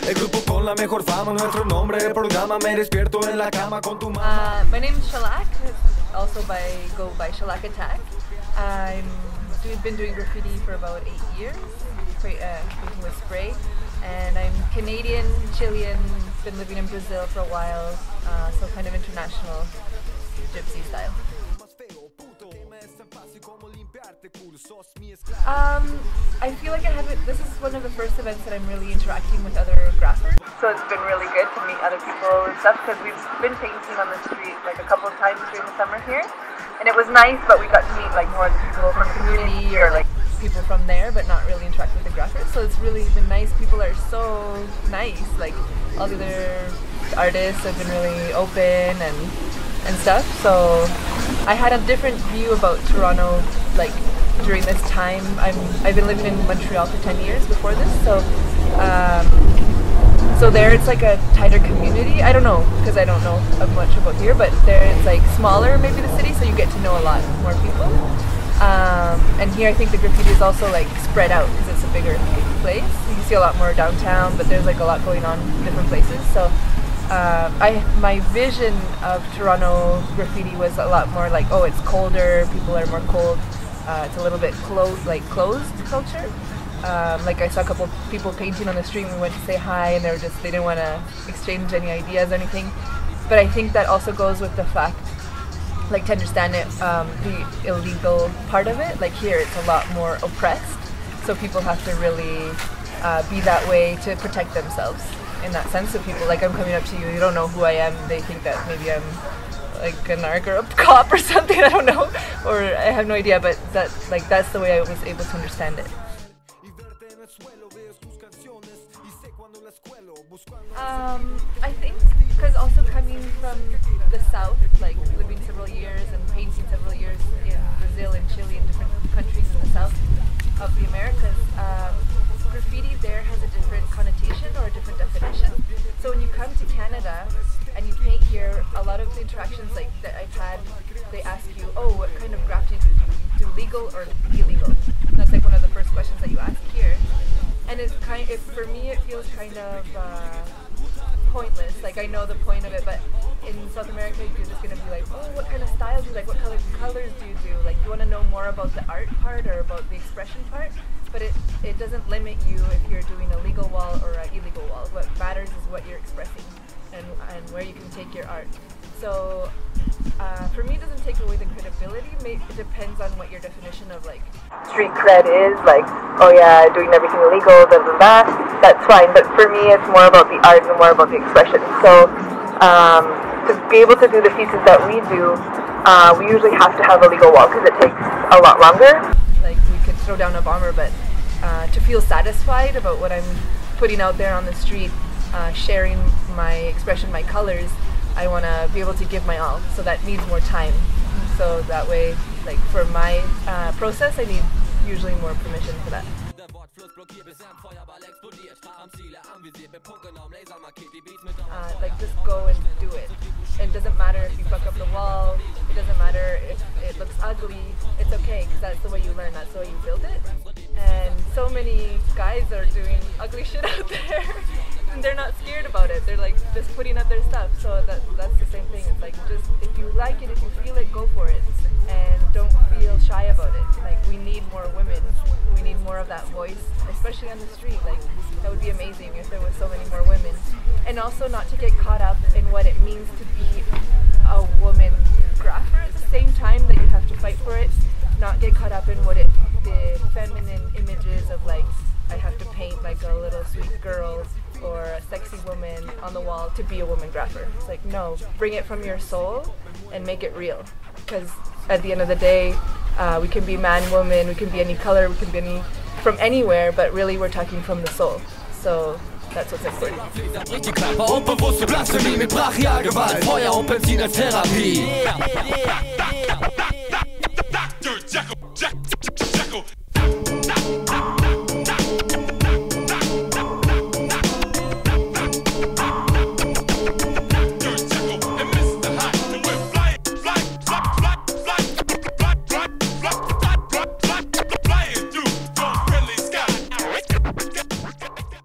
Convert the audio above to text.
El grupo con la mejor fama, nuestro nombre del programa, me despierto en la cama con tu mamá. My name is Shalak, also go by Shalak Attack. I've been doing graffiti for about 8 years, painting with spray. And I'm Canadian, Chilean, been living in Brazil for a while, so kind of international gypsy style. I feel like this is one of the first events that I'm really interacting with other graphers. So it's been really good to meet other people and stuff because we've been painting on the street like a couple of times during the summer here. And it was nice, but we got to meet like more of the people from community or like people from there, but not really interact with the graphers. So it's really been nice. People are so nice. Like all the other artists have been really open and stuff. So I had a different view about Toronto like during this time. I've been living in Montreal for 10 years before this. So there it's like a tighter community. I don't know because I don't know much about here, but there it's like smaller maybe the city, so you get to know a lot more people. And here I think the graffiti is also like spread out because it's a bigger place. You can see a lot more downtown, but there's like a lot going on in different places. So my vision of Toronto graffiti was a lot more like, oh, it's colder, people are more cold, it's a little bit closed culture. Like I saw a couple of people painting on the street and we went to say hi and they didn't want to exchange any ideas or anything. But I think that also goes with the fact, like to understand it, the illegal part of it. Like here it's a lot more oppressed, so people have to really be that way to protect themselves in that sense. So people, like I'm coming up to you, you don't know who I am, they think that maybe I'm like a narc or a cop or something, I don't know, or I have no idea, but that's the way I was able to understand it. I think because also coming from the south, like living several years and painting several years in Brazil and Chile and different countries in the south of the Americas, graffiti there has a different connotation or a different definition. So when you come to Canada and you paint here, a lot of the interactions like that I've had, they ask you, oh, what kind of graffiti do you do, legal or illegal? That's like one of the first questions that you ask here. And it's for me it feels kind of pointless. Like I know the point of it, but in South America you're just gonna be like, oh, what kind of styles do you like? What colors do you do? Like you want to know more about the art part or about the expression part. But it doesn't limit you if you're doing a legal wall or an illegal wall. What matters is what you're expressing and where you can take your art. So for me, it doesn't take away the credibility. It depends on what your definition of like street cred is. Like, oh yeah, doing everything illegal, blah blah blah. That's fine. But for me, it's more about the art and more about the expression. So to be able to do the pieces that we do, we usually have to have a legal wall because it takes a lot longer. Like we could throw down a bomber, but to feel satisfied about what I'm putting out there on the street, sharing my expression, my colors, I want to be able to give my all, so that needs more time. So that way, like for my process, I need usually more permission for that. Like just go and do it. It doesn't matter if you fuck up the wall, it doesn't matter if it looks ugly, it's okay, because that's the way you learn, that's the way you build it. And so many guys are doing ugly shit out there. And they're not scared about it. They're like just putting up their stuff. So that's the same thing. It's like just if you like it, if you feel it, go for it, and don't feel shy about it. Like we need more women. We need more of that voice, especially on the street. Like that would be amazing if there was so many more women. And also not to get caught up in what it means to be a woman grapher at the same time that you have to fight for it. Not get caught up in the feminine images of like I have to paint like a little sweet girl or a sexy woman on the wall to be a woman grapher. It's like, no, bring it from your soul and make it real. Because at the end of the day, we can be man, woman, we can be any color, we can be from anywhere, but really we're talking from the soul. So that's what's important. Unbewusste Blasphemie mit brachialer Gewalt, Feuer und Benzin als Therapie.